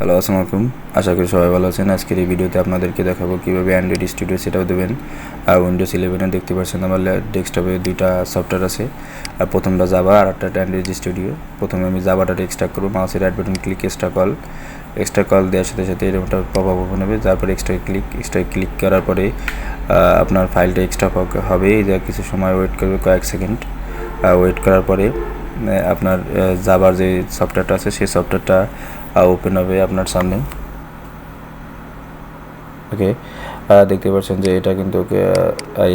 Hello, আসসালামু আলাইকুম। আশা করি সবাই ভালো আছেন। আজকের এই ভিডিওতে আপনাদেরকে দেখাবো কীভাবে অ্যান্ড্রয়েড স্টুডিও সেটআপ দেবেন। আর উইন্ডোজ 11 দেখতে পাচ্ছেন আমার ডেস্কটপে দুইটা সফটওয়্যার আছে। আর প্রথমটা জাভা আর একটা অ্যান্ড্রয়েড স্টুডিও। প্রথমে আমি জাভাটা এক্সট্রাক্ট করবো, মাউসের right button click extra call দেওয়ার সাথে সাথে এরকমটা পপ আপ ওপেন হবে। তারপর এক্সট্রা ক্লিক করার পরে আপনার ফাইলটা এক্সট্রা হবে। এই যে কিছু সময় ওয়েট করবে, কয়েক সেকেন্ড ওয়েট করার পরে আপনার জাভার যে সফটওয়্যারটা আছে সেই সফটওয়্যারটা ওপেন হবে আপনার সামনে। ওকে, দেখতে পাচ্ছেন যে এটা কিন্তু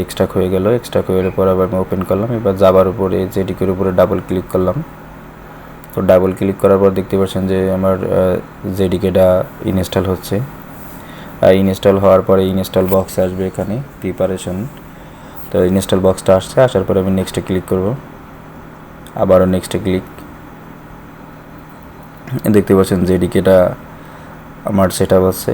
এক্সট্রাক্ট হয়ে গেল। এক্সট্রাক্ট হয়ে পর আবার আমি ওপেন করলাম। এবার জাভার উপরে জেডিকের উপরে ডাবল ক্লিক করলাম। তো ডাবল ক্লিক করার পর দেখতে পাচ্ছেন যে আমার জেডিকেটা ইনস্টল হচ্ছে। ইনস্টল হওয়ার পরে ইনস্টল বক্স আসবে এখানে প্রিপারেশন। তো ইনস্টল বক্সটা আসার পরে আমি নেক্সটে ক্লিক করব। আবারও নেক্সটে ক্লিক। দেখতে পাচ্ছেন জেডিকেটা আমার সেটআপ আছে।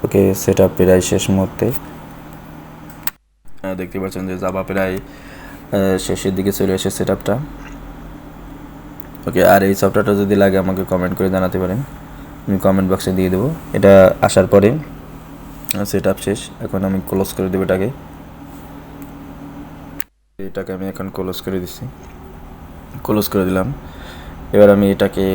ওকে, সেটআপ প্রায় শেষ মুহূর্তে। দেখতে পাচ্ছেন যে জাভা প্রায় শেষের দিকে চলে এসে সেটআপটা। ওকে, আর এই সফটওয়্যারটা যদি লাগে আমাকে কমেন্ট করে জানাতে পারেন, আমি কমেন্ট বক্সে দিয়ে দেবো। এটা আসার পরে সেটআপ শেষ। এখন আমি ক্লোজ করে দেবো এটাকে আমি এখন ক্লোজ করে দিচ্ছি। ক্লোজ করে দিলাম। এবার আমি এটাকে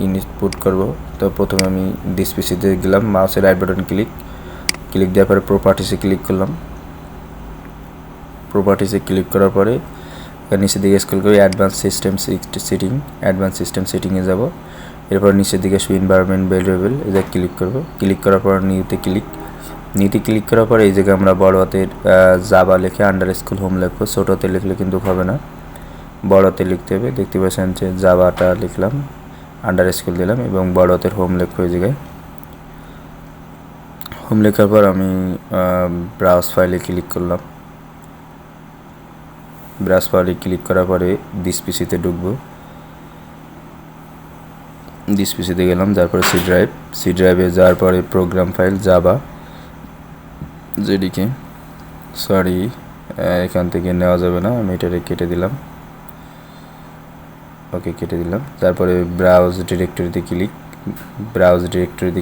ইনপুট করব। তো প্রথমে আমি ডিসপিসিতে গেলাম, মাউসের রাইট বাটন ক্লিক দেওয়ার পরে প্রপার্টিসে ক্লিক করলাম। প্রপার্টিসে ক্লিক করার পরে নিচের দিকে স্ক্রল করে অ্যাডভান্স সিস্টেম সেটিংয়ে যাব। এরপর নিচের দিকে শো এনভায়রনমেন্ট ভেরিয়েবল এটা ক্লিক করব। ক্লিক করার পর নিউতে ক্লিক করার পরে এই জায়গায় আমরা বড় হাতের জাভা লিখে আন্ডারস্কোর হোম লিখবো। ছোট হাতে লিখলে কিন্তু হবে না, বড় হাতে লিখতে হবে। দেখতে পাচ্ছেন যে জাভাটা লিখলাম, আন্ডারস্কোর দিলাম এবং বড় হাতের হোম লিখবো। এই জায়গায় হোম লেখার পর আমি ব্রাউজ ফাইলে ক্লিক করলাম। ব্রাউজ ফাইলে ক্লিক করার পরে ডিসপিসিতে ঢুকবো। ডিসপিসিতে গেলাম, তারপরে সি ড্রাইভে যাওয়ার পরে প্রোগ্রাম ফাইল জাভা জেডিকে এখান থেকে নেওয়া যাবে না, আমি এটাকে কেটে দিলাম। ওকে, কেটে দিলাম। তারপরে ব্রাউজ ডিরেক্টরিতে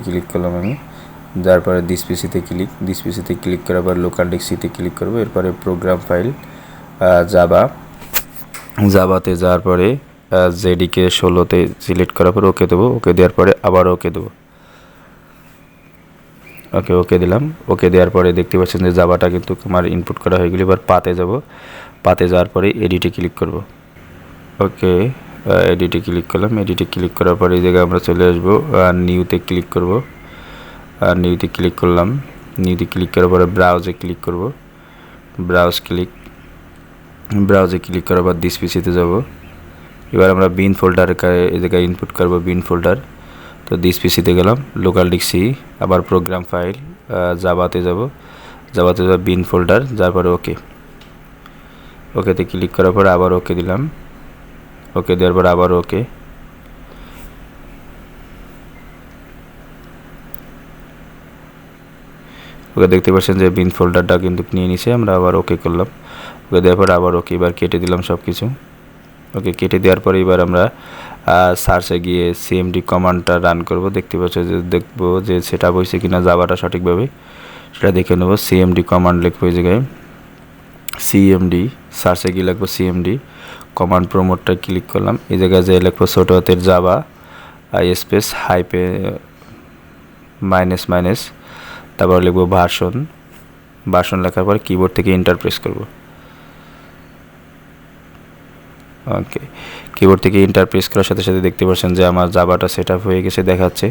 ক্লিক করলাম আমি। তারপরে ডিসপিসিতে ক্লিক করার পর লোকাল ডিস্কতে ক্লিক করবো। এরপরে প্রোগ্রাম ফাইল জাভাতে যাওয়ার পরে জেডিকে 16তে সিলেক্ট করার পর ওকে দেবো। ওকে দেওয়ার পরে আবার ওকে দেবো। ওকে দিলাম। ওকে দেওয়ার পরে দেখতে পাচ্ছেন যে জাভাটা কিন্তু আমার ইনপুট করা হয়ে গেল। এবার পাতে যাব। পাতে যাওয়ার পরে এডিটে ক্লিক করব। ওকে, এডিটে ক্লিক করলাম। এডিটে ক্লিক করার পরে এই জায়গায় আমরা চলে আসবো, নিউতে ক্লিক করব। নিউতে ক্লিক করলাম। নিউতে ক্লিক করার পরে ব্রাউজে ক্লিক করব। ব্রাউজে ক্লিক করার পর ডিসপিসিতে যাব। এবার আমরা বিন ফোল্ডার এই জায়গায় ইনপুট করব, বিন ফোল্ডার। তো ডিসপিসিতে গেলাম, লোকাল ডিস্ক, আবার প্রোগ্রাম ফাইল জাভাতে যাব বিন ফোল্ডার, তারপরে ওকেতে ক্লিক করার পর আবার ওকে দিলাম। ওকে দেওয়ার পর আবার ওকে। দেখতে পাচ্ছেন যে বিন ফোল্ডারটা কিন্তু নিয়ে নিছে। আমরা আবার ওকে করলাম। ওকে দেওয়ার পর আবার ওকে। এবার কেটে দিলাম সব কিছু। ওকে, কেটে দেওয়ার পরে এবার আমরা সার্চে গিয়ে সিএমডি কমান্ডটা রান করব। দেখবো যে সেটা হয়েছে কিনা জাভাটা সঠিকভাবে, সেটা দেখে নেব। সিএমডি কমান্ড লিখবো এই জায়গায়, সিএমডি সার্চে গিয়ে লিখবো সিএমডি কমান্ড প্রমোটটা ক্লিক করলাম। এই জায়গায় যে লিখবো ছোট হাতের জাভা স্পেস হাইপে মাইনাস, তারপর লিখবো ভার্সন লেখার পর কিবোর্ড থেকে এন্টার প্রেস করব। ওকে, কিবোর্ড থেকে এন্টার প্রেস করার সাথে সাথে দেখতে পাচ্ছেন যে আমার জাভাটা সেটআপ হয়ে গেছে, দেখাচ্ছে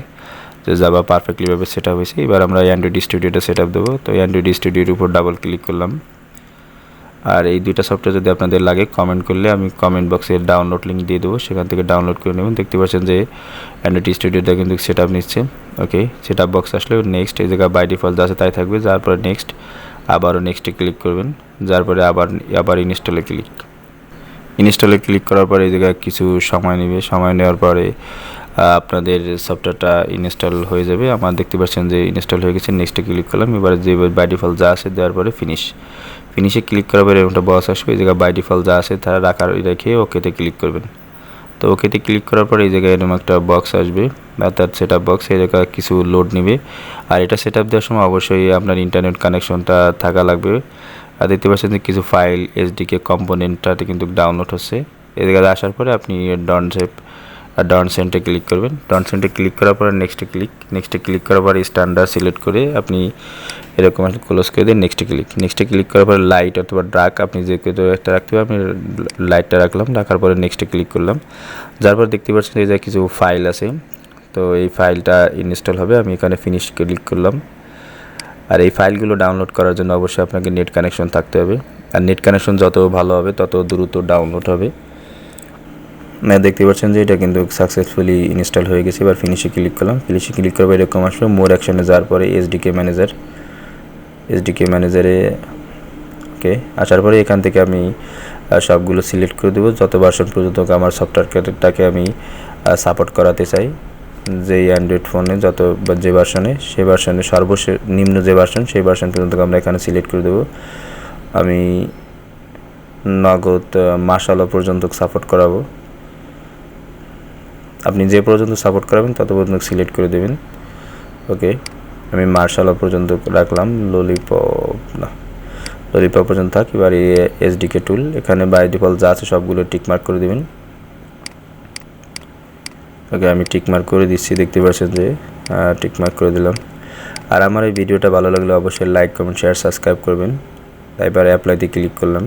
যে জাভা পারফেক্টলিভাবে সেটআপ হয়েছে। এবার আমরা অ্যান্ড্রয়েড স্টুডিওটা সেটআপ দেবো। তো অ্যান্ড্রয়েড স্টুডিওর উপর ডাবল ক্লিক করলাম। আর এই দুইটা সফটওয়্যার যদি আপনাদের লাগে কমেন্ট করলে আমি কমেন্ট বক্সে ডাউনলোড লিঙ্ক দিয়ে দেবো, সেখান থেকে ডাউনলোড করে নেবেন। দেখতে পাচ্ছেন যে অ্যান্ড্রয়েড স্টুডিওটা কিন্তু সেটআপ নিচ্ছে। ওকে, সেটআপ বক্স আসলে নেক্সট এই জায়গায় বাই ডিফল্ট যা আছে তাই থাকবে। যার পরে নেক্সট, আবারও নেক্সটে ক্লিক করবেন। যার পরে আবার ইনস্টলে ক্লিক করার পরে এই জায়গায় কিছু সময় নেবে। সময় নেওয়ার পরে আপনাদের সফটওয়্যারটা ইনস্টল হয়ে যাবে। আমার দেখতে পাচ্ছেন যে ইনস্টল হয়ে গেছে। নেক্সটে ক্লিক করলাম। এবারে যে বাই ডিফল্ট যা আছে দেওয়ার পরে ফিনিশ ফিনিশে ক্লিক করার পরে একটা বক্স আসবে, এই জায়গায় বাই ডিফল্ট যা আছে তারা রাখার রেখে ওকেতে ক্লিক করবেন। তো ওকেতে ক্লিক করার পরে এই জায়গায় এরকম একটা বক্স আসবে, অর্থাৎ সেট আপ বক্স। এই জায়গায় কিছু লোড নেবে, আর এটা সেট আপ দেওয়ার সময় অবশ্যই আপনার ইন্টারনেট কানেকশনটা থাকা লাগবে। আর দেখতে পাচ্ছেন যে কিছু ফাইল এসডিকে কম্পোনেন্টটাতে কিন্তু ডাউনলোড হচ্ছে। এই জায়গায় আসার পরে আপনি ডাউন সেন্টে ক্লিক করবেন। ডাউন সেন্টে ক্লিক করার পরে নেক্সটে ক্লিক করার পরে স্ট্যান্ডার্ড সিলেক্ট করে আপনি এরকম একটা ক্লোজ করে দিন। নেক্সটে ক্লিক করার পরে লাইট অথবা ডার্ক আপনি যে কেউ একটা রাখতে হবে, আমি লাইটটা রাখার পরে নেক্সটে ক্লিক করলাম। যার পর দেখতে পাচ্ছেন এই যে কিছু ফাইল আছে, তো এই ফাইলটা ইনস্টল হবে। আমি এখানে ফিনিশ ক্লিক করলাম। আর এই ফাইলগুলো ডাউনলোড করার জন্য অবশ্যই আপনাকে নেট কানেকশন থাকতে হবে, আর নেট কানেকশন যত ভালো হবে তত দ্রুত ডাউনলোড হবে। দেখতে পাচ্ছেন যে এটা কিন্তু সাকসেসফুলি ইনস্টল হয়ে গেছে। এবার ফিনিশে ক্লিক করলাম। ফিনিশে ক্লিক করবো, এরকম আসবে। মোর অ্যাকশনে যাওয়ার পরে এসডিকে ম্যানেজারে ওকে আসার পরে এখান থেকে আমি সবগুলো সিলেক্ট করে দেবো, যত ভার্সন পর্যন্ত আমার সফটওয়্যারটাকে আমি সাপোর্ট করাতে চাই। যে অ্যান্ড্রয়েড ফোনে যে ভার্সনে, সেই ভার্সনে নিম্ন যে ভার্সন, সেই ভার্সন পর্যন্ত আমরা এখানে সিলেক্ট করে দেবো। আমি নগদ মাসালা পর্যন্ত সাপোর্ট করাবো। আপনি যে পর্যন্ত সাপোর্ট করাবেন তত পর্যন্ত সিলেক্ট করে দেবেন। ওকে, আমি মার্শালা পর্যন্ত রাখলাম, ললিপপ পর্যন্ত থাক। এবার এসডিকে টুল, এখানে বাই ডিফল্ট যা আছে সবগুলো টিকমার্ক করে দেবেন। ওকে, আমি টিকমার্ক করে দিচ্ছি, দেখতে পাচ্ছেন যে টিকমার্ক করে দিলাম। আর আমার এই ভিডিওটা ভালো লাগলে অবশ্যই লাইক, কমেন্ট, শেয়ার, সাবস্ক্রাইব করবেন। এবার অ্যাপ্লাইতে ক্লিক করলাম।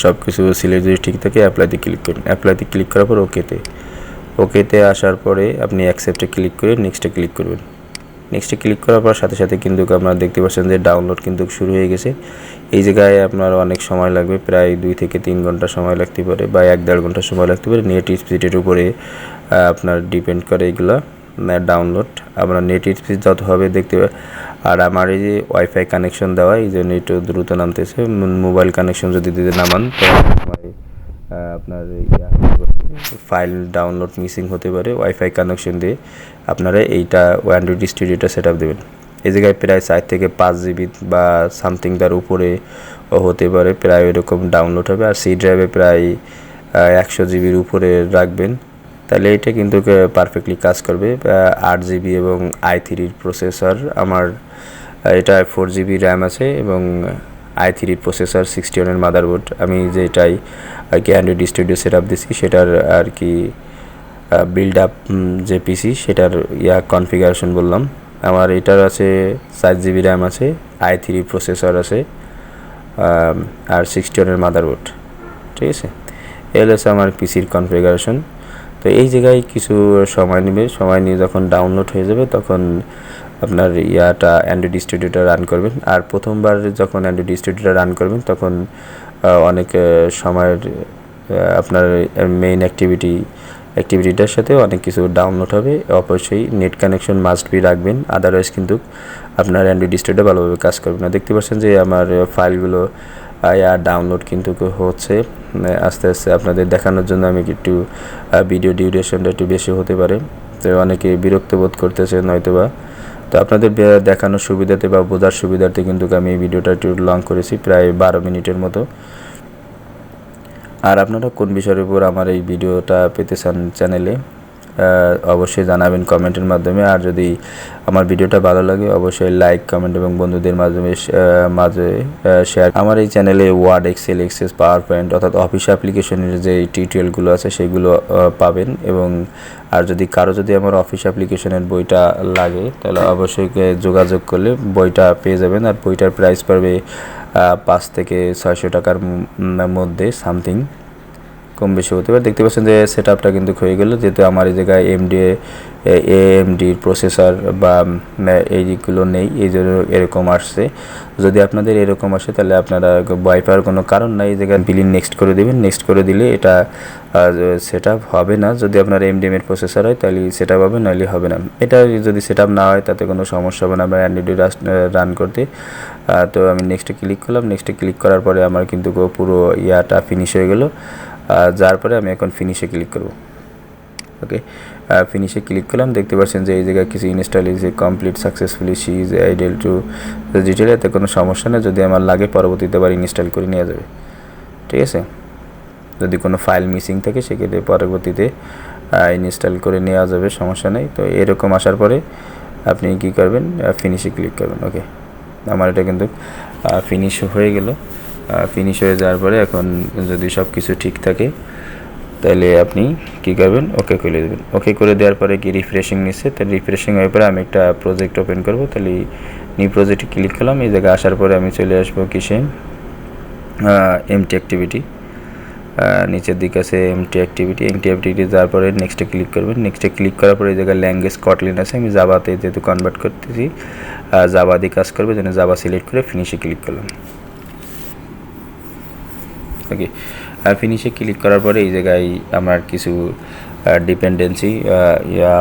সব কিছু সিলেক্ট যদি ঠিক থাকে অ্যাপ্লাইতে ক্লিক করুন। অ্যাপ্লাইতে ক্লিক করার পর ওকেতে আসার পরে আপনি অ্যাকসেপ্টে ক্লিক করে নেক্সটে ক্লিক করবেন। নেক্সটে ক্লিক করার পর সাথে সাথে কিন্তু আপনারা দেখতে পাচ্ছেন যে ডাউনলোড কিন্তু শুরু হয়ে গেছে। এই জায়গায় আপনার অনেক সময় লাগবে, প্রায় 2 থেকে 3 ঘন্টা সময় লাগতে পারে, বা 1-1.5 ঘন্টা সময় লাগতে পারে। নেট স্পিডের উপরে আপনার ডিপেন্ড করে এগুলো ডাউনলোড। আমরা নেট স্পিড যত হবে দেখতে পাই। আর আমার এই যে ওয়াইফাই কানেকশন দেওয়া, এই জন্য একটু দ্রুত নামতেছে। মোবাইল কানেকশন যদি নামান তাহলে আপনার ফাইল ডাউনলোড মিসিং হতে পারে। ওয়াইফাই কানেকশন দিয়ে আপনারা এইটা অ্যান্ড্রয়েড স্টুডিওটা সেট আপ দেবেন। এই জায়গায় প্রায় 4 থেকে 5 জিবি বা সামথিং তার উপরে হতে পারে, প্রায় এরকম ডাউনলোড হবে। আর সি ড্রাইভে প্রায় 100 জিবির উপরে রাখবেন, তাহলে এটা কিন্তু পারফেক্টলি কাজ করবে। 8 জিবি এবং i3 প্রসেসর, আমার এটা 4 জিবি র্যাম আছে এবং i3 প্রসেসর, 61 মাদারবোর্ড। আমি যেটাই আর কি অ্যান্ড্রয়েড স্টুডিও সেট আপ দিচ্ছি সেটার আর কি বিল্ড আপ যে পিসি সেটার কনফিগারেশন বললাম। আমার এটার আছে 4 জিবি র্যাম আছে, i3 প্রসেসর আছে, আর 61 মাদারবোর্ড। ঠিক আছে, এল আছে আমার পিসির কনফিগারেশন। তো এই জায়গায় কিছু সময় নেবে, সময় নিয়ে যখন ডাউনলোড হয়ে যাবে তখন আপনার অ্যান্ড্রয়েড স্টুডিওটা রান করবেন। আর প্রথমবার যখন অ্যান্ড্রয়েড স্টুডিওটা রান করবেন তখন অনেক সময়ের আপনার মেইন অ্যাক্টিভিটিটার সাথে অনেক কিছু ডাউনলোড হবে। অবশ্যই নেট কানেকশন মাস্ট বি রাখবেন, আদারওয়াইজ কিন্তু আপনার অ্যান্ড্রয়েড স্টুডিও ভালোভাবে কাজ করবে না। দেখতে পাচ্ছেন যে আমার ফাইলগুলো ডাউনলোড কিন্তু হচ্ছে আস্তে আস্তে। আপনাদের দেখানোর জন্য আমি একটু ভিডিও ডিউরেশনটা একটু বেশি হতে পারে, তো অনেকে বিরক্ত বোধ করতেছে নয়তোবা। তো আপনাদের দেখানোর সুবিধাতে বা বোঝার সুবিধার্থে কিন্তু আমি এই ভিডিওটা একটু লং করেছি, প্রায় 12 মিনিটের মতো। আর আপনারা কোন বিষয়ের উপর আমার এই ভিডিওটা পেতে চান চ্যানেলে অবশ্যই জানাবেন কমেন্টের মাধ্যমে। আর যদি আমার ভিডিওটা ভালো লাগে অবশ্যই লাইক, কমেন্ট এবং বন্ধুদের মাঝে শেয়ার। আমার এই চ্যানেলে Word, Excel, Access, PowerPoint অর্থাৎ অফিস অ্যাপ্লিকেশনের যে টিউটোরিয়ালগুলো আছে সেগুলো পাবেন। এবং আর যদি কারো আমার অফিস অ্যাপ্লিকেশনের বইটা লাগে তাহলে অবশ্যই যোগাযোগ করলে বইটা পেয়ে যাবেন। আর বইটার প্রাইস পড়বে 5 থেকে 600 টাকার মধ্যে, সামথিং কম বেশি হতে পারে। দেখতে পাচ্ছেন যে সেট আপটা কিন্তু হয়ে গেল, যেহেতু আমার এই জায়গায় AMDর প্রসেসর বা এইগুলো নেই, এই জন্য এরকম আসছে। যদি আপনাদের এরকম আসে তাহলে আপনারা ভয় পাওয়ার কোনো কারণ নাই। এই জায়গায় বিলিং নেক্সট করে দেবেন। নেক্সট করে দিলে এটা সেট আপ হবে না। যদি আপনার এর প্রসেসর হয় তাহলে সেট আপ হবে, নইলে হবে না। এটা যদি সেট আপ না হয় তাতে কোনো সমস্যা হবে না আপনার অ্যান্ড্রয়েড রান করতে। তো আমি নেক্সটে ক্লিক করলাম। নেক্সটে ক্লিক করার পরে আমার কিন্তু পুরো ফিনিশ হয়ে গেল। যার পরে আমি এখন ফিনিশে ক্লিক করব। ওকে, ফিনিশে ক্লিক করলাম, দেখতে পাচ্ছেন যে এই জায়গায় কিছু install is complete successfully, she is idle to detail. এতে কোনো সমস্যা নেই, যদি আমার লাগে পরবর্তীতে আবার ইনস্টল করে নেওয়া যাবে। ঠিক আছে, যদি কোনো ফাইল মিসিং থাকে সেক্ষেত্রে পরবর্তীতে ইনস্টল করে নেওয়া যাবে, সমস্যা নেই। তো এরকম আসার পরে আপনি কী করবেন, ফিনিশে ক্লিক করবেন। ওকে, আমার এটা কিন্তু ফিনিশ হয়ে গেল। ফিনিশ হয়ে যাওয়ার পরে এখন যদি সব কিছু ঠিক থাকে তাহলে আপনি কী করবেন, ওকে করে দেবেন। ওকে করে দেওয়ার পরে কি রিফ্রেশিং নিচ্ছে, তো রিফ্রেশিং হওয়ার পরে আমি একটা প্রজেক্ট ওপেন করব। তাহলে নিউ প্রজেক্টে ক্লিক করলাম। এই জায়গায় আসার পরে আমি চলে আসবো কিসে, এমটি অ্যাক্টিভিটি, নিচের দিকে আছে এমটি অ্যাক্টিভিটি যাওয়ার পরে নেক্সটে ক্লিক করবেন। নেক্সটে ক্লিক করার পরে এই জায়গায় ল্যাঙ্গুয়েজ কটলিন আছে, আমি জাভাতে যেহেতু কনভার্ট করতেছি জাভা দিয়ে কাজ করবে, যেন জাভা সিলেক্ট করে ফিনিশে ক্লিক করলাম। ওকে, ফিনিশে ক্লিক করার পরে এই জায়গায় আমার কিছু ডিপেন্ডেন্সি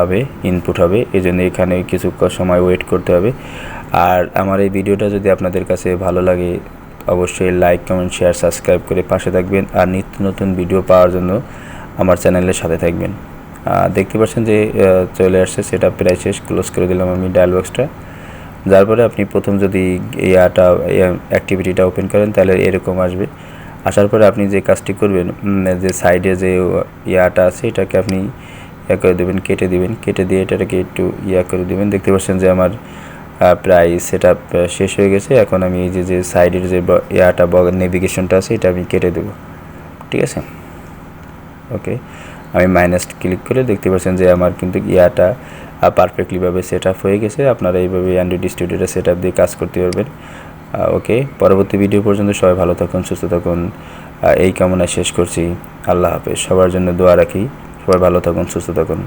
হবে, ইনপুট হবে, এই জন্য এখানে কিছু সময় ওয়েট করতে হবে। আর আমার এই ভিডিওটা যদি আপনাদের কাছে ভালো লাগে অবশ্যই লাইক, কমেন্ট, শেয়ার, সাবস্ক্রাইব করে পাশে থাকবেন। আর নিত্য নতুন ভিডিও পাওয়ার জন্য আমার চ্যানেলের সাথে থাকবেন। দেখতে পাচ্ছেন যে চলে আসছে, সেটা প্রায় শেষ। ক্লোজ করে দিলাম আমি ডায়াল বক্সটা। যার পরে আপনি প্রথম যদি অ্যাক্টিভিটিটা ওপেন করেন তাহলে এরকম আসবে। আসার পরে আপনি যে কাজটি করবেন, যে সাইডে যে আছে এটাকে আপনি করে দেবেন, কেটে দিবেন। কেটে দিয়ে এটাকে একটু করে দেবেন। দেখতে পাচ্ছেন যে আমার প্রায় সেটআপ শেষ হয়ে গেছে। এখন আমি এই যে সাইডের যে নেভিগেশনটা আছে এটা আমি কেটে দেবো। ঠিক আছে, ওকে, আমি মাইনাস ক্লিক করে দেখতে পাচ্ছেন যে আমার কিন্তু পারফেক্টলিভাবে সেট আপ হয়ে গেছে। আপনারা এইভাবে অ্যান্ড্রয়েড স্টুডিওটা সেট আপ দিয়ে কাজ করতে পারবেন। ওকে, পরবর্তী ভিডিও পর্যন্ত সবাই ভালো থাকুন, সুস্থ থাকুন, এই কামনা শেষ করছি। আল্লাহ হাফেজ। সবার জন্য দোয়া রাখি, সবাই ভালো থাকুন, সুস্থ থাকুন।